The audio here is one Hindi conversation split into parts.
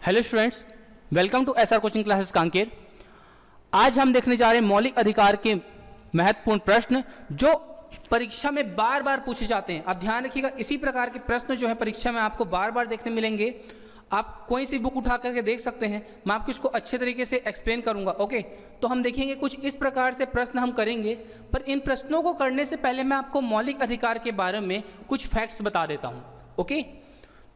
Hello students, welcome to SR coaching classes Kanker. आज हम देखने जा रहे हैं मौलिक अधिकार के महत्वपूर्ण प्रश्न जो परीक्षा में बार बार पूछे जाते हैं। आप ध्यान रखिएगा, इसी प्रकार के प्रश्न जो है परीक्षा में आपको बार बार देखने मिलेंगे। आप कोई सी बुक उठा करके देख सकते हैं, मैं आपको इसको अच्छे तरीके से एक्सप्लेन करूंगा। ओके, तो हम देखेंगे कुछ इस प्रकार से प्रश्न हम करेंगे, पर इन प्रश्नों को करने से पहले मैं आपको मौलिक अधिकार के बारे में कुछ फैक्ट्स बता देता हूँ। ओके,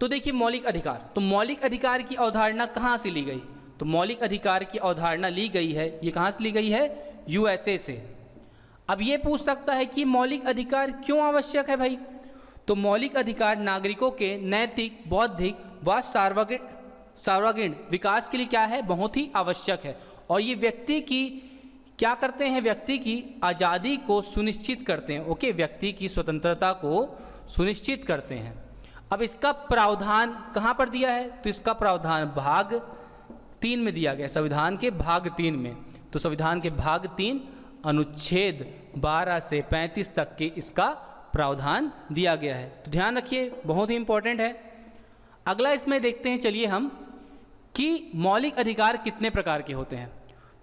तो देखिए मौलिक अधिकार, तो मौलिक अधिकार की अवधारणा कहाँ से ली गई? तो मौलिक अधिकार की अवधारणा ली गई है, ये कहाँ से ली गई है? यूएसए से। अब ये पूछ सकता है कि मौलिक अधिकार क्यों आवश्यक है भाई? तो मौलिक अधिकार नागरिकों के नैतिक, बौद्धिक व सार्वजनिक विकास के लिए क्या है? बहुत ही आवश्यक है। और ये व्यक्ति की क्या करते हैं? व्यक्ति की आज़ादी को सुनिश्चित करते हैं। ओके, व्यक्ति की स्वतंत्रता को सुनिश्चित करते हैं। अब इसका प्रावधान कहाँ पर दिया है? तो इसका प्रावधान भाग 3 में दिया गया, संविधान के भाग 3 में। तो संविधान के भाग 3 अनुच्छेद 12 से 35 तक के इसका प्रावधान दिया गया है। तो ध्यान रखिए, बहुत ही इंपॉर्टेंट है। अगला इसमें देखते हैं, चलिए हम, कि मौलिक अधिकार कितने प्रकार के होते हैं।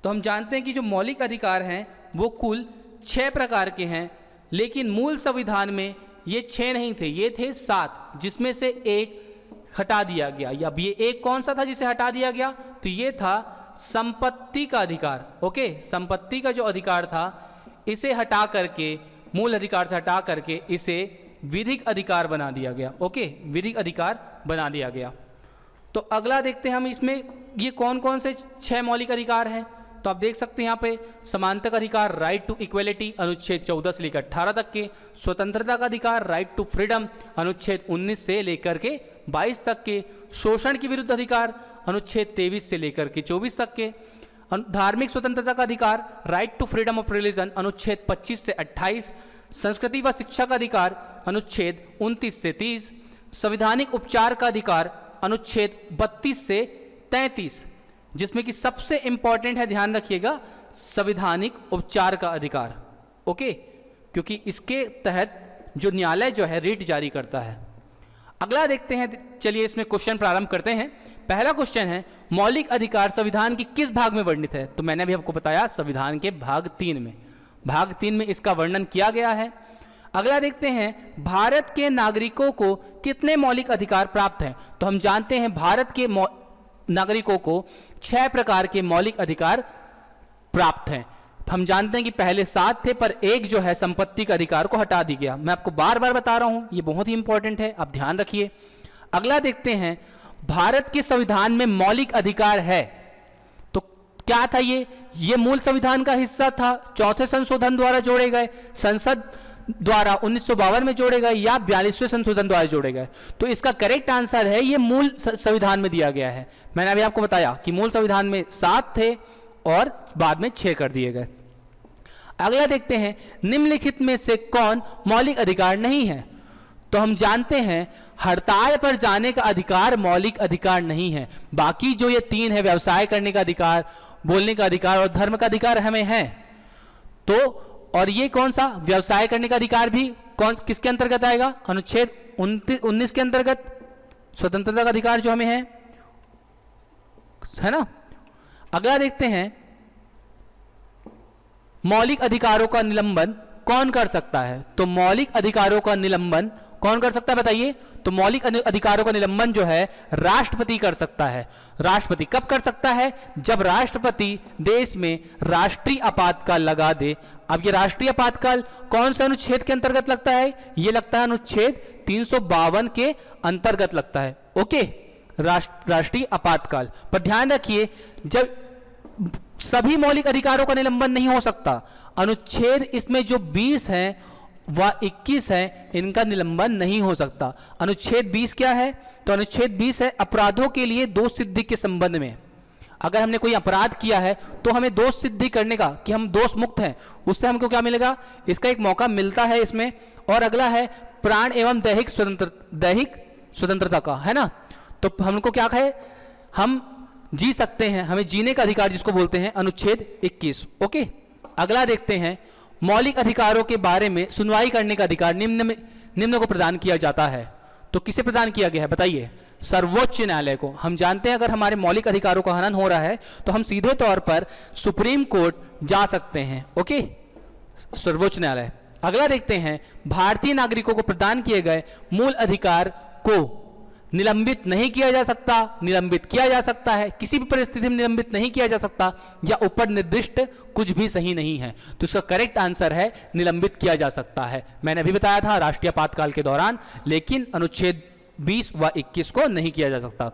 तो हम जानते हैं कि जो मौलिक अधिकार हैं वो कुल 6 प्रकार के हैं, लेकिन मूल संविधान में ये 6 नहीं थे, ये थे 7, जिसमें से एक हटा दिया गया। अब ये एक कौन सा था जिसे हटा दिया गया? तो ये था संपत्ति का अधिकार। ओके, संपत्ति का जो अधिकार था इसे हटा करके, मूल अधिकार से हटा करके इसे विधिक अधिकार बना दिया गया। ओके, विधिक अधिकार बना दिया गया। तो अगला देखते हैं हम, इसमें ये कौन कौन से 6 मौलिक अधिकार हैं। तो आप देख सकते हैं यहाँ पे समानता का अधिकार, राइट टू इक्वलिटी, अनुच्छेद 14 से लेकर 18 तक के। स्वतंत्रता का अधिकार, राइट टू फ्रीडम, अनुच्छेद 19 से लेकर के 22 तक के। शोषण के विरुद्ध अधिकार, अनुच्छेद 23 से लेकर के 24 तक के। धार्मिक स्वतंत्रता का अधिकार, right to freedom of religion, अनुच्छेद 25 से 28। संस्कृति व शिक्षा का अधिकार, अनुच्छेद 29 से 30। संवैधानिक उपचार का अधिकार, अनुच्छेद 32 से 33, जिसमें कि सबसे इंपॉर्टेंट है, ध्यान रखिएगा, संवैधानिक उपचार का अधिकार। ओके, क्योंकि इसके तहत जो न्यायालय जो है रिट जारी करता है। अगला देखते हैं, चलिए इसमें क्वेश्चन प्रारंभ करते हैं। पहला क्वेश्चन है, मौलिक अधिकार संविधान के किस भाग में वर्णित है? तो मैंने अभी आपको बताया, संविधान के भाग 3 में। भाग 3 में इसका वर्णन किया गया है। अगला देखते हैं, भारत के नागरिकों को कितने मौलिक अधिकार प्राप्त हैं? तो हम जानते हैं भारत के नागरिकों को 6 प्रकार के मौलिक अधिकार प्राप्त हैं। हम जानते हैं कि पहले 7 थे, पर एक जो है संपत्ति का अधिकार को हटा दिया गया। मैं आपको बार बार बता रहा हूं, ये बहुत ही इंपॉर्टेंट है, आप ध्यान रखिए। अगला देखते हैं, भारत के संविधान में मौलिक अधिकार है, तो क्या था ये मूल संविधान का हिस्सा था, चौथे संशोधन द्वारा जोड़े गए, संसद द्वारा 1952 में जोड़े गए, या 42वें संशोधन द्वारा जोड़े गए? तो इसका करेक्ट आंसर है, ये मूल संविधान में दिया गया है। मैंने अभी आपको बताया कि मूल संविधान में 7 थे और बाद में 6 कर दिए गए। अगला देखते हैं, निम्नलिखित में से कौन मौलिक अधिकार नहीं है? तो हम जानते हैं हड़ताल पर जाने का अधिकार मौलिक अधिकार नहीं है। बाकी जो ये 3 है, व्यवसाय करने का अधिकार, बोलने का अधिकार और धर्म का अधिकार हमें है। तो और ये कौन सा व्यवसाय करने का अधिकार भी किसके अंतर्गत आएगा? अनुच्छेद 19 के अंतर्गत। स्वतंत्रता का अधिकार जो हमें है ना। अगला देखते हैं, मौलिक अधिकारों का निलंबन कौन कर सकता है? तो मौलिक अधिकारों का निलंबन कौन कर सकता है बताइए? तो मौलिक अधिकारों का निलंबन जो है राष्ट्रपति कर सकता है। राष्ट्रपति कब कर सकता है? जब राष्ट्रपति देश में राष्ट्रीय आपातकाल लगा दे। अब ये राष्ट्रीय आपातकाल कौन से अनुच्छेद के अंतर्गत लगता है? ये लगता है अनुच्छेद 352 के अंतर्गत लगता है। ओके, राष्ट्रीय आपातकाल पर ध्यान रखिए, जब सभी मौलिक अधिकारों का निलंबन नहीं हो सकता। अनुच्छेद इसमें जो 20 हैं व 21 है, इनका निलंबन नहीं हो सकता। अनुच्छेद 20 क्या है? तो अनुच्छेद 20 है अपराधों के लिए दोष सिद्धि के संबंध में। अगर हमने कोई अपराध किया है तो हमें दोष सिद्धि करने का कि हम दोष मुक्त हैं, उससे हमको क्या मिलेगा? इसका एक मौका मिलता है इसमें। और अगला है प्राण एवं दैहिक स्वतंत्रता का, है ना। तो हमको क्या है, हम जी सकते हैं, हमें जीने का अधिकार जिसको बोलते हैं, अनुच्छेद 21। ओके, अगला देखते हैं, मौलिक अधिकारों के बारे में सुनवाई करने का अधिकार निम्न को प्रदान किया जाता है। तो किसे प्रदान किया गया है बताइए? सर्वोच्च न्यायालय को। हम जानते हैं अगर हमारे मौलिक अधिकारों का हनन हो रहा है तो हम सीधे तौर पर सुप्रीम कोर्ट जा सकते हैं। ओके, सर्वोच्च न्यायालय। अगला देखते हैं, भारतीय नागरिकों को प्रदान किए गए मूल अधिकार को निलंबित नहीं किया जा सकता, निलंबित किया जा सकता है, किसी भी परिस्थिति में निलंबित नहीं किया जा सकता, या ऊपर निर्दिष्ट कुछ भी सही नहीं है। तो इसका करेक्ट आंसर है निलंबित किया जा सकता है। मैंने अभी बताया था राष्ट्रीय आपातकाल के दौरान, लेकिन अनुच्छेद 20 व 21 को नहीं किया जा सकता।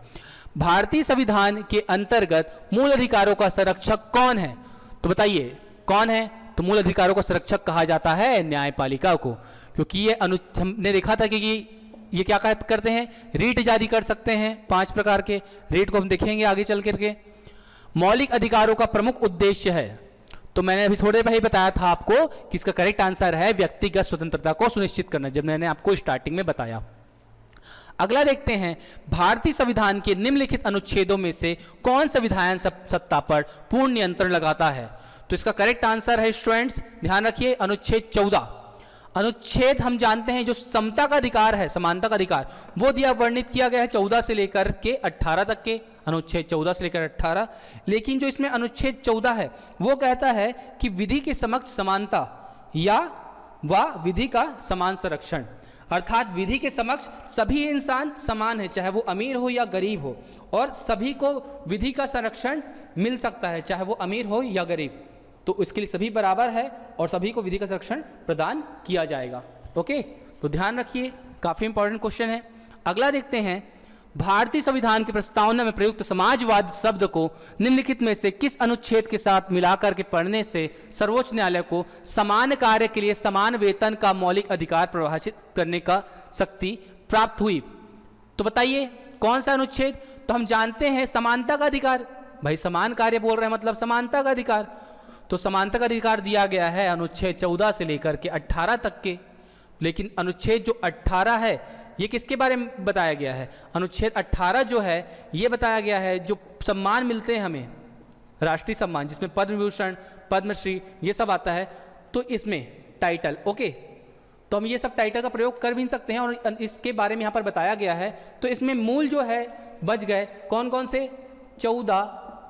भारतीय संविधान के अंतर्गत मूल अधिकारों का संरक्षक कौन है? तो बताइए कौन है? तो मूल अधिकारों का संरक्षक कहा जाता है न्यायपालिका को, क्योंकि ये हमने देखा था कि ये क्या करते हैं, रीट जारी कर सकते हैं। 5 प्रकार के रीट को हम देखेंगे आगे चल करके। मौलिक अधिकारों का प्रमुख उद्देश्य है, तो मैंने अभी थोड़े पहले बताया था आपको कि इसका करेक्ट आंसर है व्यक्तिगत स्वतंत्रता को सुनिश्चित करना, जब मैंने आपको स्टार्टिंग में बताया। अगला देखते हैं, भारतीय संविधान के निम्नलिखित अनुच्छेदों में से कौन संविधान सत्ता पर पूर्ण नियंत्रण लगाता है? तो इसका करेक्ट आंसर है स्टूडेंट्स, ध्यान रखिए, अनुच्छेद 14। अनुच्छेद हम जानते हैं जो समता का अधिकार है, समानता का अधिकार, वो दिया वर्णित किया गया है 14 से लेकर के 18 तक के, अनुच्छेद 14 से लेकर 18। लेकिन जो इसमें अनुच्छेद 14 है वो कहता है कि विधि के समक्ष समानता या विधि का समान संरक्षण, अर्थात विधि के समक्ष सभी इंसान समान है, चाहे वो अमीर हो या गरीब हो, और सभी को विधि का संरक्षण मिल सकता है, चाहे वो अमीर हो या गरीब। तो इसके लिए सभी बराबर है और सभी को विधि का संरक्षण प्रदान किया जाएगा। ओके, तो ध्यान रखिए, काफी इंपॉर्टेंट क्वेश्चन है। अगला देखते हैं, भारतीय संविधान की प्रस्तावना में प्रयुक्त समाजवाद शब्द को निम्नलिखित में से किस अनुच्छेद के साथ मिलाकर के पढ़ने से सर्वोच्च न्यायालय को समान कार्य के लिए समान वेतन का मौलिक अधिकार परिभाषित करने का शक्ति प्राप्त हुई? तो बताइए कौन सा अनुच्छेद? तो हम जानते हैं समानता का अधिकार, भाई समान कार्य बोल रहे हैं मतलब समानता का अधिकार, तो समानता का अधिकार दिया गया है अनुच्छेद 14 से लेकर के 18 तक के। लेकिन अनुच्छेद जो 18 है ये किसके बारे में बताया गया है? अनुच्छेद 18 जो है ये बताया गया है जो सम्मान मिलते हैं हमें, राष्ट्रीय सम्मान, जिसमें पद्म विभूषण, पद्मश्री ये सब आता है। तो इसमें टाइटल, ओके, तो हम ये सब टाइटल का प्रयोग कर भी नहीं सकते हैं और इसके बारे में यहाँ पर बताया गया है। तो इसमें मूल जो है बच गए कौन कौन से? 14,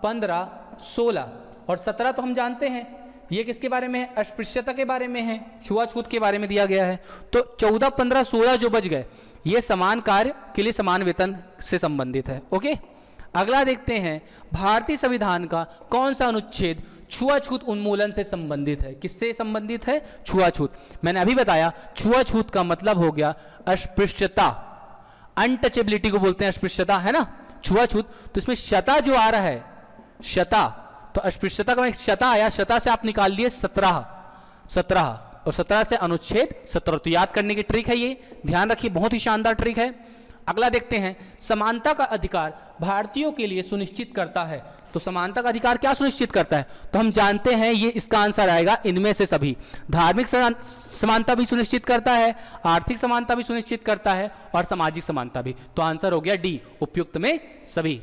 15, 16 और 17 तो हम जानते हैं ये किसके बारे में है? अस्पृश्यता के बारे में है, छुआछूत के बारे में दिया गया है। तो 14, 15, 16 जो बच गए ये समान कार्य के लिए समान वेतन से संबंधित है। ओके, अगला देखते हैं, भारतीय संविधान का कौन सा अनुच्छेद छुआछूत उन्मूलन से संबंधित है? किससे संबंधित है? छुआछूत। मैंने अभी बताया छुआछूत का मतलब हो गया अस्पृश्यता, अनटचेबिलिटी को बोलते हैं अस्पृश्यता, है ना, छुआछूत। तो इसमें शता जो आ रहा है, शता, तो अस्पृश्यता का एक शता आया, शता से आप निकाल लिए 17 और 17 से अनुच्छेद 17। तो याद करने की ट्रिक है ये, ध्यान रखिए, बहुत ही शानदार ट्रिक है। अगला देखते हैं, समानता का अधिकार भारतीयों के लिए सुनिश्चित करता है। तो समानता का अधिकार क्या सुनिश्चित करता है? तो हम जानते हैं ये इसका आंसर आएगा इनमें से सभी। धार्मिक समानता भी सुनिश्चित करता है, आर्थिक समानता भी सुनिश्चित करता है और सामाजिक समानता भी। तो आंसर हो गया डी, उपयुक्त में सभी।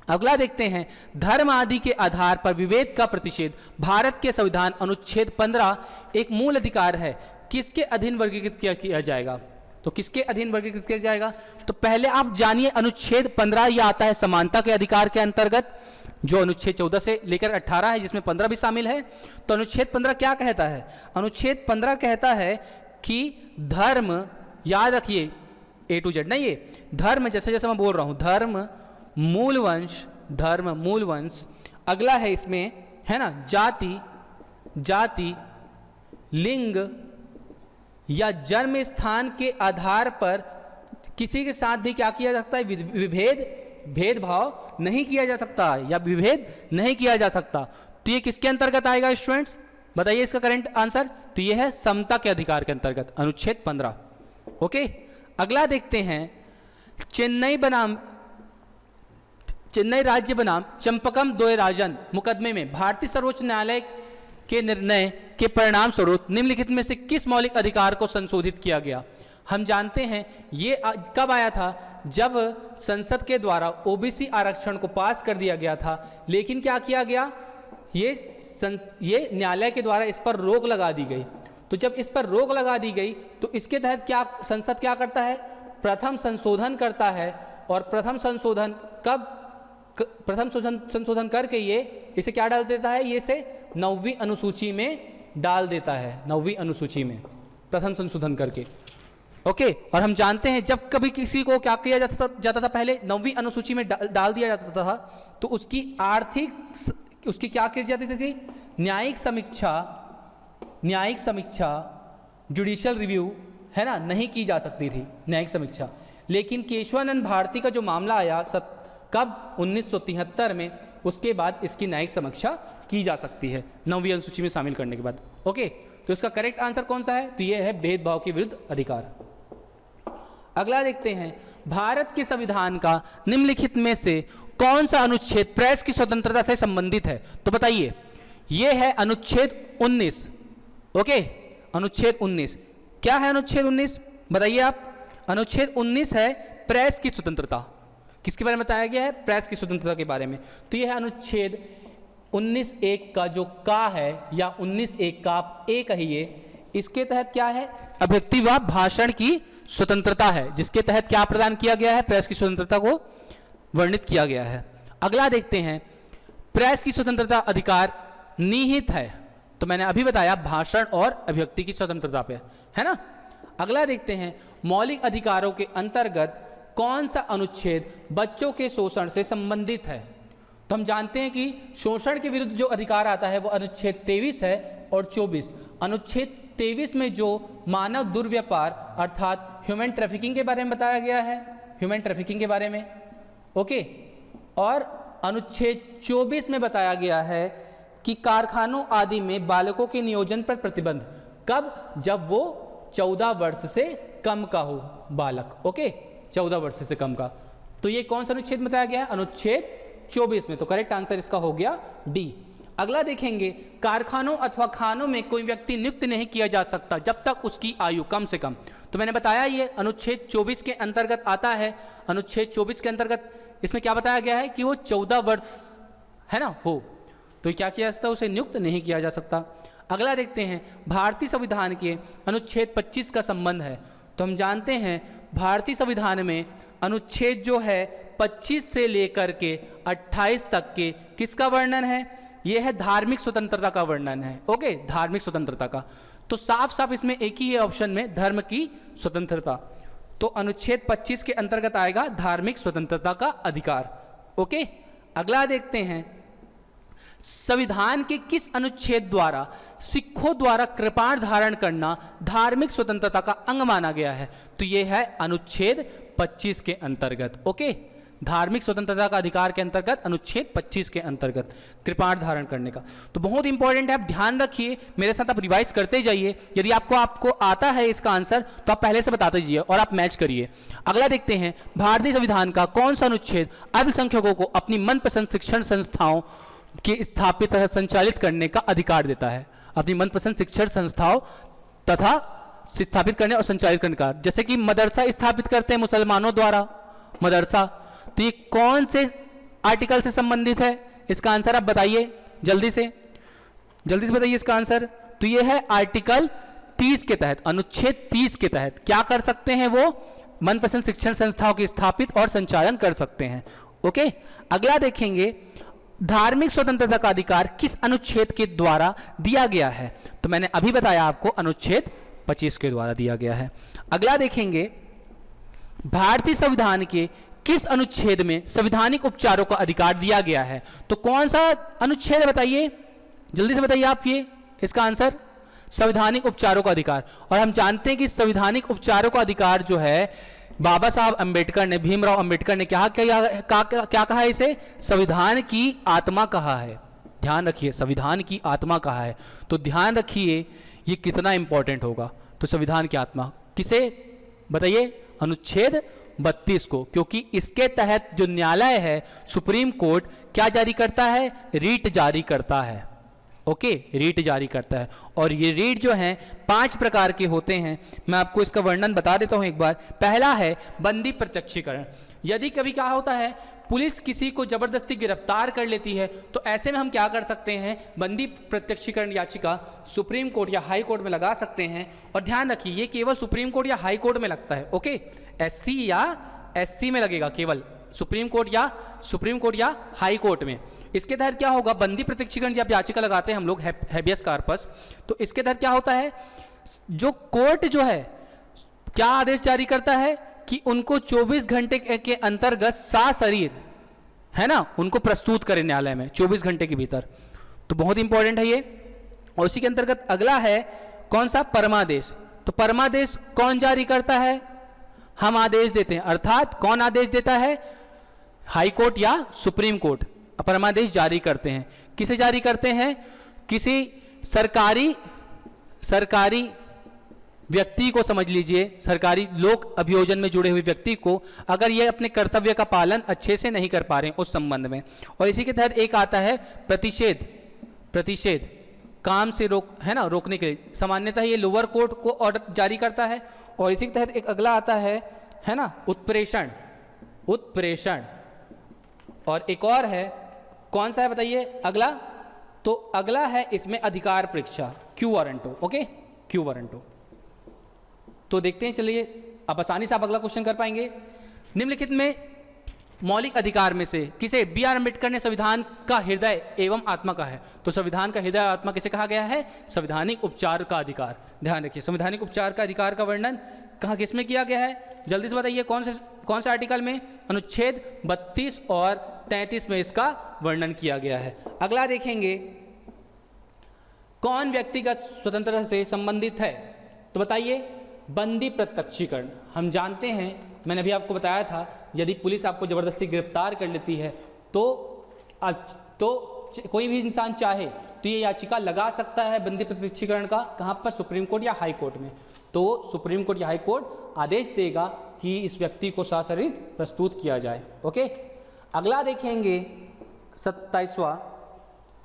अगला देखते हैं, धर्म आदि के आधार पर विभेद का प्रतिषेध भारत के संविधान अनुच्छेद 15 एक मूल अधिकार है, किसके अधीन वर्गीकृत किया जाएगा? तो किसके अधीन वर्गीकृत किया जाएगा? तो पहले आप जानिए अनुच्छेद 15 यह आता है समानता के अधिकार के अंतर्गत, जो अनुच्छेद 14 से लेकर 18 है, जिसमें 15 भी शामिल है। तो अनुच्छेद 15 क्या कहता है? अनुच्छेद 15 कहता है कि धर्म, याद रखिए A to Z, नहीं ये धर्म, जैसे जैसे मैं बोल रहा हूं, धर्म, मूल वंश, अगला है इसमें, है ना, जाति, लिंग या जन्म स्थान के आधार पर किसी के साथ भी क्या किया जा सकता है? भेदभाव नहीं किया जा सकता या विभेद नहीं किया जा सकता। तो ये किसके अंतर्गत आएगा स्टूडेंट्स? बताइए इसका करेंट आंसर। तो ये है समता के अधिकार के अंतर्गत, अनुच्छेद 15। ओके, अगला देखते हैं, चेन्नई राज्य बनाम चंपकम द्वयराजन मुकदमे में भारतीय सर्वोच्च न्यायालय के निर्णय के परिणाम स्वरूप निम्नलिखित में से किस मौलिक अधिकार को संशोधित किया गया? हम जानते हैं ये कब आया था? जब संसद के द्वारा ओबीसी आरक्षण को पास कर दिया गया था, लेकिन क्या किया गया? ये न्यायालय के द्वारा इस पर रोक लगा दी गई। तो जब इस पर रोक लगा दी गई तो इसके तहत क्या संसद क्या करता है? प्रथम संशोधन करता है और प्रथम संशोधन संशोधन करके ये इसे क्या डाल देता है, ये इसे 9वीं अनुसूची में डाल देता है, 9वीं अनुसूची में प्रथम संशोधन करके। ओके, और हम जानते हैं जब कभी किसी को क्या किया जाता था पहले 9वीं अनुसूची में डाल दिया जाता था तो उसकी क्या की जाती थी, न्यायिक समीक्षा जुडिशियल रिव्यू, है ना, नहीं की जा सकती थी न्यायिक समीक्षा। लेकिन केशवानंद भारती का जो मामला आया कब 1973 में, उसके बाद इसकी न्यायिक समीक्षा की जा सकती है 9वीं अनुसूची में शामिल करने के बाद। ओके, तो इसका करेक्ट आंसर कौन सा है, तो ये है भेदभाव के विरुद्ध अधिकार। अगला देखते हैं, भारत के संविधान का निम्नलिखित में से कौन सा अनुच्छेद प्रेस की स्वतंत्रता से संबंधित है, तो बताइए। यह है अनुच्छेद 19। ओके, अनुच्छेद 19 क्या है, अनुच्छेद 19 बताइए आप। अनुच्छेद 19 है प्रेस की स्वतंत्रता। किसके बारे में बताया गया है, प्रेस की स्वतंत्रता के बारे में। तो यह है अनुच्छेद 19(1) का जो का है, या 19(1) का आप ए कहिए, इसके तहत क्या है, अभिव्यक्ति व भाषण की स्वतंत्रता है, जिसके तहत क्या प्रदान किया गया है, प्रेस की स्वतंत्रता को वर्णित किया गया है। अगला देखते हैं, प्रेस की स्वतंत्रता अधिकार निहित है, तो मैंने अभी बताया भाषण और अभिव्यक्ति की स्वतंत्रता पे, है ना। अगला देखते हैं, मौलिक अधिकारों के अंतर्गत कौन सा अनुच्छेद बच्चों के शोषण से संबंधित है। तो हम जानते हैं कि शोषण के विरुद्ध जो अधिकार आता है वो अनुच्छेद 23 है और 24। अनुच्छेद 23 में जो मानव दुर्व्यापार अर्थात ह्यूमन ट्रैफिकिंग के बारे में बताया गया है, ह्यूमन ट्रैफिकिंग के बारे में। ओके, और अनुच्छेद 24 में बताया गया है कि कारखानों आदि में बालकों के नियोजन पर प्रतिबंध, कब, जब वो 14 वर्ष से कम का हो बालक। ओके, 14 वर्ष से कम का। तो ये कौन सा अनुच्छेद बताया गया है, अनुच्छेद 24 में। तो करेक्ट आंसर इसका हो गया डी। अगला देखेंगे, कारखानों अथवा खानों में कोई व्यक्ति नियुक्त नहीं किया जा सकता जब तक उसकी आयु कम से कम, तो मैंने बताया ये अनुच्छेद 24 के अंतर्गत आता है। अनुच्छेद 24 के अंतर्गत इसमें क्या बताया गया है कि वो 14 वर्ष, है ना, हो, तो क्या किया जा सकता है, उसे नियुक्त नहीं किया जा सकता। अगला देखते हैं, भारतीय संविधान के अनुच्छेद 25 का संबंध है। तो हम जानते हैं भारतीय संविधान में अनुच्छेद जो है 25 से लेकर के 28 तक के किसका वर्णन है, यह है धार्मिक स्वतंत्रता का वर्णन है। ओके, धार्मिक स्वतंत्रता का। तो साफ साफ इसमें एक ही है ऑप्शन में, धर्म की स्वतंत्रता। तो अनुच्छेद 25 के अंतर्गत आएगा धार्मिक स्वतंत्रता का अधिकार। ओके, अगला देखते हैं, संविधान के किस अनुच्छेद द्वारा सिखों द्वारा कृपाण धारण करना धार्मिक स्वतंत्रता का अंग माना गया है, तो यह है अनुच्छेद 25 के अंतर्गत। ओके, धार्मिक स्वतंत्रता का अधिकार के अंतर्गत अनुच्छेद 25 के अंतर्गत कृपाण धारण करने का। तो बहुत इंपॉर्टेंट है, आप ध्यान रखिए, मेरे साथ आप रिवाइज करते जाइए। यदि आपको आता है इसका आंसर तो आप पहले से बताते जाइए और आप मैच करिए। अगला देखते हैं, भारतीय संविधान का कौन सा अनुच्छेद अल्पसंख्यकों को अपनी मनपसंद शिक्षण संस्थाओं के स्थापित तथा संचालित करने का अधिकार देता है। अपनी मनपसंद शिक्षण संस्थाओं तथा स्थापित करने और संचालित करने का, जैसे कि मदरसा स्थापित करते हैं मुसलमानों द्वारा मदरसा, तो ये कौन से आर्टिकल से संबंधित है, इसका आंसर आप बताइए जल्दी से बताइए इसका आंसर। तो ये है आर्टिकल 30 के तहत, अनुच्छेद 30 के तहत क्या कर सकते हैं, वो मनपसंद शिक्षण संस्थाओं की स्थापित और संचालन कर सकते हैं। ओके, अगला देखेंगे, धार्मिक स्वतंत्रता का अधिकार किस अनुच्छेद के द्वारा दिया गया है, तो मैंने अभी बताया आपको अनुच्छेद 25 के द्वारा दिया गया है। अगला देखेंगे, भारतीय संविधान के किस अनुच्छेद में संवैधानिक उपचारों का अधिकार दिया गया है, तो कौन सा अनुच्छेद है बताइए, जल्दी से बताइए आप ये इसका आंसर, संवैधानिक उपचारों का अधिकार। और हम जानते हैं कि संवैधानिक उपचारों का अधिकार जो है बाबा साहब अंबेडकर ने, भीमराव अंबेडकर ने क्या कहा है, इसे संविधान की आत्मा कहा है। ध्यान रखिए, संविधान की आत्मा कहा है, तो ध्यान रखिए ये कितना इंपॉर्टेंट होगा। तो संविधान की आत्मा किसे बताइए, अनुच्छेद 32 को, क्योंकि इसके तहत जो न्यायालय है सुप्रीम कोर्ट क्या जारी करता है, रीट जारी करता है। ओके, रीट जारी करता है, और ये रीट जो हैं 5 प्रकार के होते हैं। मैं आपको इसका वर्णन बता देता हूं एक बार। पहला है बंदी प्रत्यक्षीकरण। यदि कभी क्या होता है, पुलिस किसी को जबरदस्ती गिरफ्तार कर लेती है तो ऐसे में हम क्या कर सकते हैं, बंदी प्रत्यक्षीकरण याचिका सुप्रीम कोर्ट या हाई कोर्ट में लगा सकते हैं। और ध्यान रखिए ये केवल सुप्रीम कोर्ट या हाई कोर्ट में लगता है, ओके, एससी या एससी में लगेगा, केवल सुप्रीम कोर्ट या हाई कोर्ट में। इसके तहत क्या होगा, बंदी प्रत्यक्षीकरण जब याचिका लगाते हैं हम लोग हैबियस कॉर्पस, तो इसके तहत क्या होता है, जो कोर्ट जो है क्या आदेश जारी करता है कि उनको 24 घंटे के अंतर्गत सशरीर, है ना, उनको प्रस्तुत करें न्यायालय में 24 घंटे के भीतर। तो बहुत इंपॉर्टेंट है ये। और इसी के अंतर्गत अगला है कौन सा, परमादेश। तो परमादेश कौन जारी करता है, हम आदेश देते हैं, अर्थात कौन आदेश देता है, हाई कोर्ट या सुप्रीम कोर्ट परमादेश जारी करते हैं। किसे जारी करते हैं, किसी सरकारी व्यक्ति को, समझ लीजिए सरकारी लोक अभियोजन में जुड़े हुए व्यक्ति को, अगर ये अपने कर्तव्य का पालन अच्छे से नहीं कर पा रहे हैं उस संबंध में। और इसी के तहत एक आता है प्रतिषेध काम से रोक, है ना, रोकने के लिए। सामान्यतः ये लोअर कोर्ट को ऑर्डर जारी करता है। और इसी के तहत एक अगला आता है ना, उत्प्रेषण। और एक और है, कौन सा है बताइए अगला, तो अगला है इसमें अधिकार परीक्षा, quo warranto, okay, quo warranto. तो देखते हैं, चलिए अब आसानी से आप अगला क्वेश्चन कर पाएंगे। निम्नलिखित में मौलिक अधिकार में से किसे बी आर अम्बेडकर ने संविधान का हृदय एवं आत्मा कहा है। तो संविधान का हृदय और आत्मा किसे कहा गया है, संवैधानिक उपचार का अधिकार। ध्यान रखिए, संवैधानिक उपचार का अधिकार का वर्णन कहाँ किसमें किया गया है, जल्दी से बताइए कौन से आर्टिकल में, अनुच्छेद 32 और 33 में इसका वर्णन किया गया है। अगला देखेंगे, कौन व्यक्तिगत स्वतंत्रता से संबंधित है। तो बताइए, बंदी प्रत्यक्षीकरण। हम जानते हैं, मैंने अभी आपको बताया था, यदि पुलिस आपको जबरदस्ती गिरफ्तार कर लेती है तो कोई भी इंसान चाहे तो ये याचिका लगा सकता है बंदी प्रत्यक्षीकरण का, कहाँ पर, सुप्रीम कोर्ट या हाई कोर्ट में। तो सुप्रीम कोर्ट या हाई कोर्ट आदेश देगा कि इस व्यक्ति को सशरीर प्रस्तुत किया जाए, ओके। अगला देखेंगे 27वां,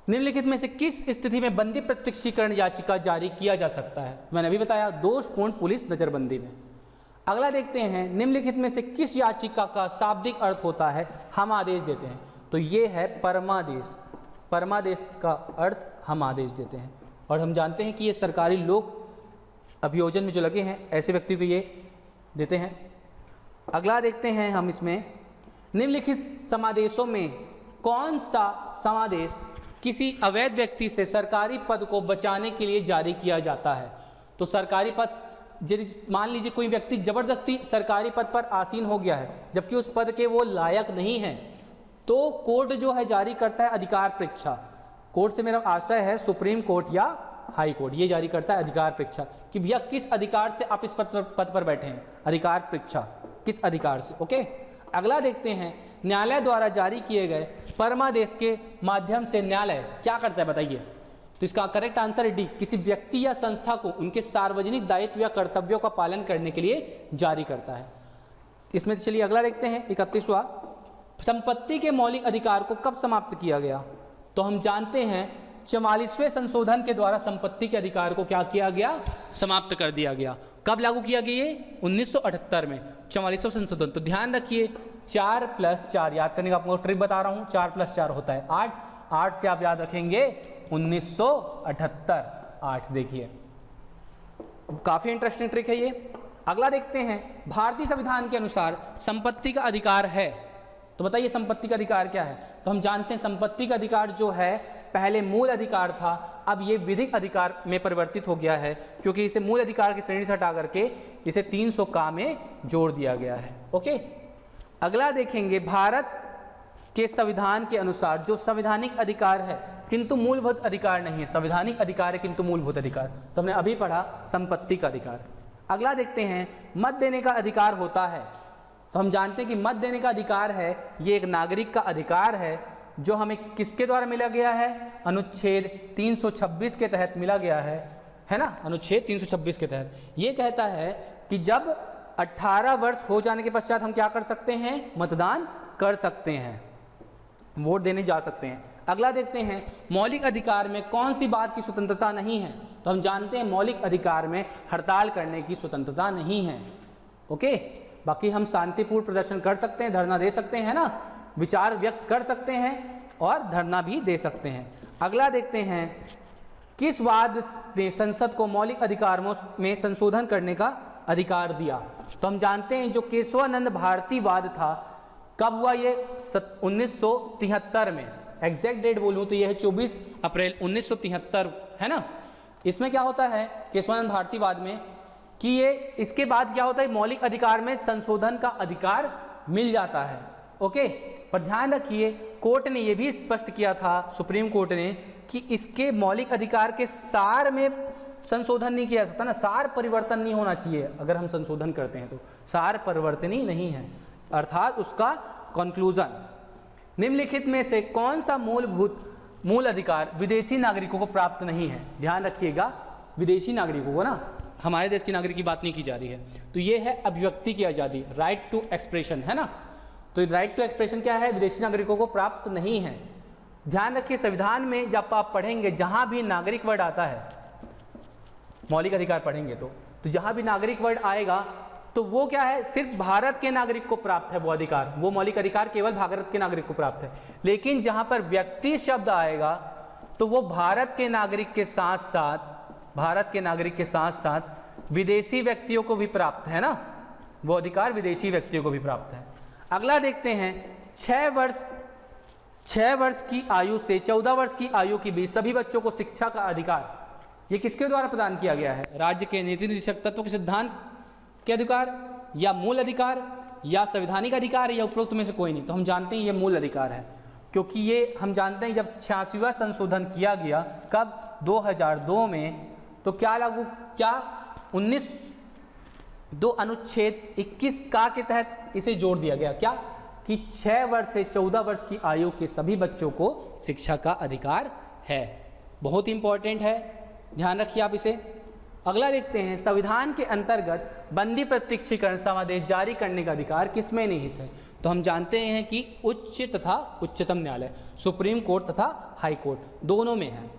निम्नलिखित में से किस स्थिति में बंदी प्रत्यक्षीकरण याचिका जारी किया जा सकता है। मैंने अभी बताया, दोषपूर्ण पुलिस नजरबंदी में। अगला देखते हैं, निम्नलिखित में से किस याचिका का शाब्दिक अर्थ होता है, हम आदेश देते हैं। तो ये है परमादेश। परमादेश का अर्थ हम आदेश देते हैं। और हम जानते हैं कि ये सरकारी लोक अभियोजन में जो लगे हैं ऐसे व्यक्ति को ये देते हैं। अगला देखते हैं हम इसमें, निम्नलिखित समादेशों में कौन सा समादेश किसी अवैध व्यक्ति से सरकारी पद को बचाने के लिए जारी किया जाता है। तो सरकारी पद, यदि मान लीजिए कोई व्यक्ति जबरदस्ती सरकारी पद पर आसीन हो गया है जबकि उस पद के वो लायक नहीं है, तो कोर्ट जो है जारी करता है अधिकार परीक्षा। कोर्ट से मेरा आशय है सुप्रीम कोर्ट या हाई कोर्ट, ये जारी करता है अधिकार परीक्षा कि भैया किस अधिकार से आप इस पद पर बैठे हैं, अधिकार परीक्षा किस अधिकार से, ओके। अगला देखते हैं, न्यायालय द्वारा जारी किए गए परमादेश के माध्यम से न्यायालय क्या करता है बताइए। तो इसका करेक्ट आंसर है डी, किसी व्यक्ति या संस्था को उनके सार्वजनिक दायित्व या कर्तव्यों का पालन करने के लिए जारी करता है। इसमें चलिए अगला देखते हैं 31वां, संपत्ति के मौलिक अधिकार को कब समाप्त किया गया। तो हम जानते हैं 44वें संशोधन के द्वारा संपत्ति के अधिकार को क्या किया गया, समाप्त कर दिया गया। कब लागू किया गया ये, 1978 में 44वां संशोधन। तो ध्यान रखिए 4 + 4 याद करने का आपको ट्रिक बता रहा हूं, 4 + 4 होता है 8, 8 से आप याद रखेंगे 1978, 8 देखिए, काफी इंटरेस्टिंग ट्रिक है ये। अगला देखते हैं, भारतीय संविधान के अनुसार संपत्ति का अधिकार है। तो बताइए संपत्ति का अधिकार क्या है। तो हम जानते हैं संपत्ति का अधिकार जो है पहले मूल अधिकार था, अब ये विधिक अधिकार में परिवर्तित हो गया है, क्योंकि इसे मूल अधिकार की श्रेणी से हटा करके इसे 300 का में जोड़ दिया गया है, ओके। अगला देखेंगे, भारत के संविधान के अनुसार जो संवैधानिक अधिकार है किंतु मूलभूत अधिकार नहीं है, संवैधानिक अधिकार है किंतु मूलभूत अधिकार, तो हमने अभी पढ़ा संपत्ति का अधिकार। अगला देखते हैं, मत देने का अधिकार होता है। तो हम जानते हैं कि मत देने का अधिकार है, ये एक नागरिक का अधिकार है जो हमें किसके द्वारा मिला गया है, अनुच्छेद 326 के तहत मिला गया है ना, अनुच्छेद 326 के तहत। ये कहता है कि जब 18 वर्ष हो जाने के पश्चात हम क्या कर सकते हैं, मतदान कर सकते हैं, वोट देने जा सकते हैं। अगला देखते हैं, मौलिक अधिकार में कौन सी बात की स्वतंत्रता नहीं है। तो हम जानते हैं मौलिक अधिकार में हड़ताल करने की स्वतंत्रता नहीं है, ओके। बाकी हम शांतिपूर्ण प्रदर्शन कर सकते हैं, धरना दे सकते हैं ना, विचार व्यक्त कर सकते हैं और धरना भी दे सकते हैं। अगला देखते हैं, किस वाद ने संसद को मौलिक अधिकारों में संशोधन करने का अधिकार दिया? तो हम जानते हैं जो केशवानंद भारती वाद था, कब हुआ ये? 1973 में। एग्जैक्ट डेट बोलूँ तो ये है 24 अप्रैल 1973, है ना। इसमें क्या होता है केशवानंद भारती वाद में कि ये इसके बाद क्या होता है, मौलिक अधिकार में संशोधन का अधिकार मिल जाता है। ओके, पर ध्यान रखिए कोर्ट ने ये भी स्पष्ट किया था, सुप्रीम कोर्ट ने, कि इसके मौलिक अधिकार के सार में संशोधन नहीं किया जा सकता ना, सार परिवर्तन नहीं होना चाहिए। अगर हम संशोधन करते हैं तो सार परिवर्तनीय नहीं है, अर्थात उसका कंक्लूजन। निम्नलिखित में से कौन सा मूल अधिकार विदेशी नागरिकों को प्राप्त नहीं है? ध्यान रखिएगा, विदेशी नागरिकों को ना, हमारे देश के नागरिक की बात नहीं की जा रही है। तो ये है अभिव्यक्ति की आज़ादी, राइट टू एक्सप्रेशन, है ना। तो राइट टू एक्सप्रेशन क्या है? विदेशी नागरिकों को प्राप्त नहीं है। ध्यान रखिए संविधान में जब आप पढ़ेंगे, जहां भी नागरिक वर्ड आता है, मौलिक अधिकार पढ़ेंगे तो जहां भी नागरिक वर्ड आएगा तो वो क्या है? सिर्फ भारत के नागरिक को प्राप्त है वो अधिकार, वो मौलिक अधिकार केवल भारत के नागरिक को प्राप्त है। लेकिन जहां पर व्यक्ति शब्द आएगा तो वो भारत के नागरिक के साथ साथ विदेशी व्यक्तियों को भी प्राप्त है ना, वो अधिकार विदेशी व्यक्तियों को भी प्राप्त है। अगला देखते हैं, 6 वर्ष की आयु से 14 वर्ष की आयु के बीच सभी बच्चों को शिक्षा का अधिकार, ये किसके द्वारा प्रदान किया गया है? राज्य के नीति निर्देशक तत्वों के सिद्धांत के अधिकार, या मूल अधिकार, या संवैधानिक अधिकार, या उपरोक्त में से कोई नहीं। तो हम जानते हैं ये मूल अधिकार है, क्योंकि ये हम जानते हैं जब 86वां संशोधन किया गया, कब? 2002 में। तो क्या 19 अनुच्छेद 21 का के तहत इसे जोड़ दिया गया, क्या कि 6 वर्ष से 14 वर्ष की आयु के सभी बच्चों को शिक्षा का अधिकार है। बहुत इंपॉर्टेंट है, ध्यान रखिए आप इसे। अगला देखते हैं, संविधान के अंतर्गत बंदी प्रत्यक्षीकरण समादेश जारी करने का अधिकार किसमें निहित है? तो हम जानते हैं कि उच्च तथा उच्चतम न्यायालय, सुप्रीम कोर्ट तथा हाई कोर्ट, दोनों में है।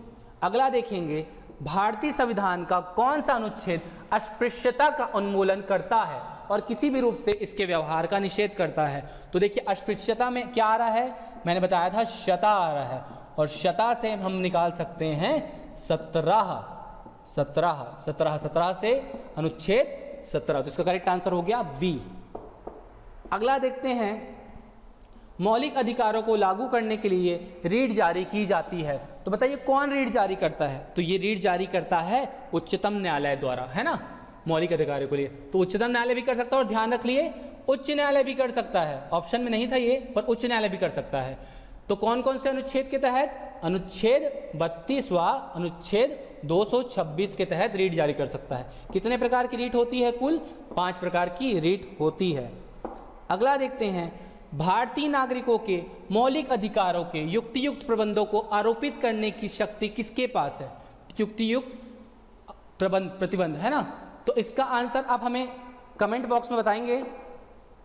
अगला देखेंगे, भारतीय संविधान का कौन सा अनुच्छेद अस्पृश्यता का उन्मूलन करता है और किसी भी रूप से इसके व्यवहार का निषेध करता है? तो देखिए अस्पृश्यता में क्या आ रहा है, मैंने बताया था शता आ रहा है, और शता से हम निकाल सकते हैं 17 से अनुच्छेद 17। तो इसका करेक्ट आंसर हो गया बी। अगला देखते हैं, मौलिक अधिकारों को लागू करने के लिए रीट जारी की जाती है। तो बताइए कौन रीट जारी करता है? तो ये रीट जारी करता है उच्चतम न्यायालय द्वारा, है ना, मौलिक अधिकारों के लिए। तो उच्चतम न्यायालय भी कर सकता है, और ध्यान रख लिए उच्च न्यायालय भी कर सकता है। ऑप्शन में नहीं था ये, पर उच्च न्यायालय भी कर सकता है। तो कौन कौन से अनुच्छेद के तहत? अनुच्छेद 32वां, अनुच्छेद 226 के तहत रीट जारी कर सकता है। कितने प्रकार की रीट होती है? कुल 5 प्रकार की रीट होती है। अगला देखते हैं, भारतीय नागरिकों के मौलिक अधिकारों के युक्तियुक्त प्रबंधों को आरोपित करने की शक्ति किसके पास है? युक्तियुक्त प्रतिबंध, है ना। तो इसका आंसर आप हमें कमेंट बॉक्स में बताएंगे,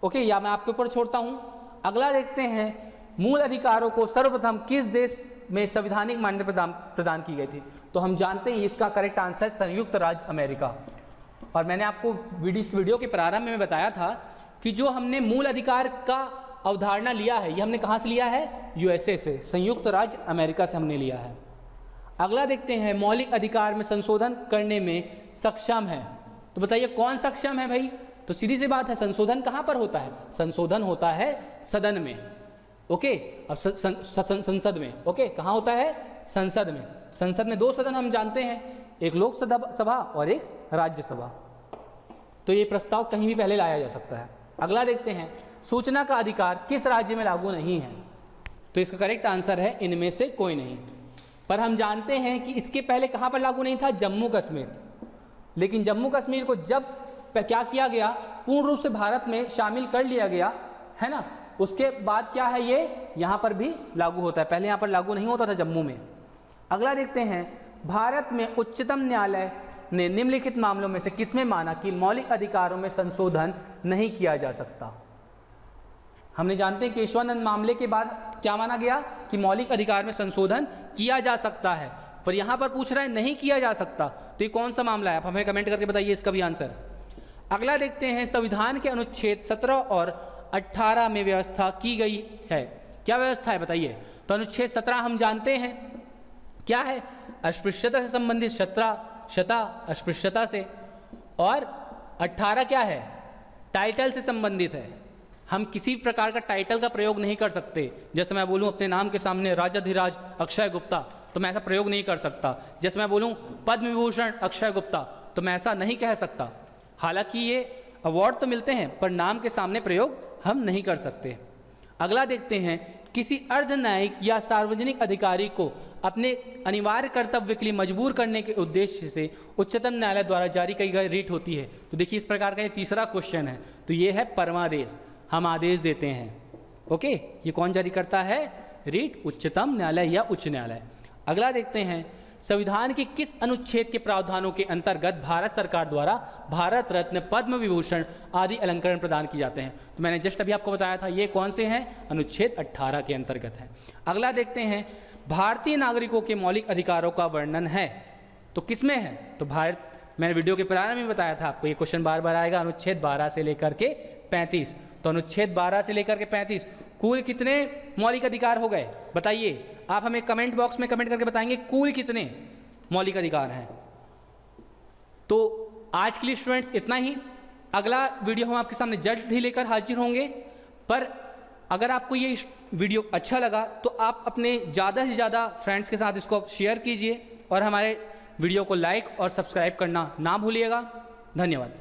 ओके, या मैं आपके ऊपर छोड़ता हूं। अगला देखते हैं, मूल अधिकारों को सर्वप्रथम किस देश में संवैधानिक मान्यता प्रदान की गई थी? तो हम जानते हैं इसका करेक्ट आंसर संयुक्त राज्य अमेरिका। और मैंने आपको इस वीडियो के प्रारंभ में बताया था कि जो हमने मूल अधिकार का अवधारणा लिया है, ये हमने कहाँ से लिया है? यूएसए से, संयुक्त राज्य अमेरिका से हमने लिया है। अगला देखते हैं, मौलिक अधिकार में संशोधन करने में सक्षम है। तो बताइए कौन सक्षम है भाई? तो सीधी सी बात है, संशोधन कहाँ पर होता है? संशोधन होता है सदन में, ओके। अब संसद में, ओके, कहाँ होता है? संसद में। संसद में 2 सदन हम जानते हैं, एक लोकसभा और एक राज्यसभा। तो ये प्रस्ताव कहीं भी पहले लाया जा सकता है। अगला देखते हैं, सूचना का अधिकार किस राज्य में लागू नहीं है? तो इसका करेक्ट आंसर है इनमें से कोई नहीं। पर हम जानते हैं कि इसके पहले कहाँ पर लागू नहीं था? जम्मू कश्मीर। लेकिन जम्मू कश्मीर को जब क्या किया गया, पूर्ण रूप से भारत में शामिल कर लिया गया, है ना, उसके बाद क्या है, ये यहाँ पर भी लागू होता है। पहले यहाँ पर लागू नहीं होता था जम्मू में। अगला देखते हैं, भारत में उच्चतम न्यायालय ने निम्नलिखित मामलों में से किसमें माना कि मौलिक अधिकारों में संशोधन नहीं किया जा सकता? हमने जानते हैं केशवानंद मामले के बाद क्या माना गया कि मौलिक अधिकार में संशोधन किया जा सकता है, पर यहां पर पूछ रहा है नहीं किया जा सकता। तो ये कौन सा मामला है? आप हमें कमेंट करके बताइए इसका भी आंसर। अगला देखते हैं, संविधान के अनुच्छेद 17 और 18 में व्यवस्था की गई है क्या व्यवस्था है बताइए। तो अनुच्छेद 17 हम जानते हैं क्या है, अस्पृश्यता से संबंधित, शता अस्पृश्यता से, और 18 क्या है, टाइटल से संबंधित है। हम किसी प्रकार का टाइटल का प्रयोग नहीं कर सकते। जैसे मैं बोलूं अपने नाम के सामने राजाधिराज अक्षय गुप्ता, तो मैं ऐसा प्रयोग नहीं कर सकता। जैसे मैं बोलूं पद्म विभूषण अक्षय गुप्ता, तो मैं ऐसा नहीं कह सकता। हालांकि ये अवार्ड तो मिलते हैं पर नाम के सामने प्रयोग हम नहीं कर सकते। अगला देखते हैं, किसी अर्ध न्यायिक या सार्वजनिक अधिकारी को अपने अनिवार्य कर्तव्य के लिए मजबूर करने के उद्देश्य से उच्चतम न्यायालय द्वारा जारी की गई रीट होती है। तो देखिए इस प्रकार का ये तीसरा क्वेश्चन है, तो ये है परमादेश, हम आदेश देते हैं। ओके, ये कौन जारी करता है, रीट, उच्चतम न्यायालय या उच्च न्यायालय। अगला देखते हैं, संविधान के किस अनुच्छेद के प्रावधानों के अंतर्गत भारत सरकार द्वारा भारत रत्न, पद्म विभूषण आदि अलंकरण प्रदान किए जाते हैं। तो मैंने जस्ट अभी आपको बताया था ये कौन से हैं, अनुच्छेद 18 के अंतर्गत है। अगला देखते हैं, भारतीय नागरिकों के मौलिक अधिकारों का वर्णन है, तो किसमें है, तो भारत, मैंने वीडियो के प्रारंभ में बताया था आपको, ये क्वेश्चन बार बार आएगा, अनुच्छेद 12 से लेकर के 35। तो अनुच्छेद 12 से लेकर के 35 कुल कितने मौलिक अधिकार हो गए बताइए। आप हमें कमेंट बॉक्स में कमेंट करके बताएंगे कुल कितने मौलिक अधिकार हैं। तो आज के लिए स्टूडेंट्स इतना ही। अगला वीडियो हम आपके सामने जल्द ही लेकर हाजिर होंगे। पर अगर आपको ये वीडियो अच्छा लगा तो आप अपने ज़्यादा से ज़्यादा फ्रेंड्स के साथ इसको शेयर कीजिए और हमारे वीडियो को लाइक और सब्सक्राइब करना ना भूलिएगा। धन्यवाद।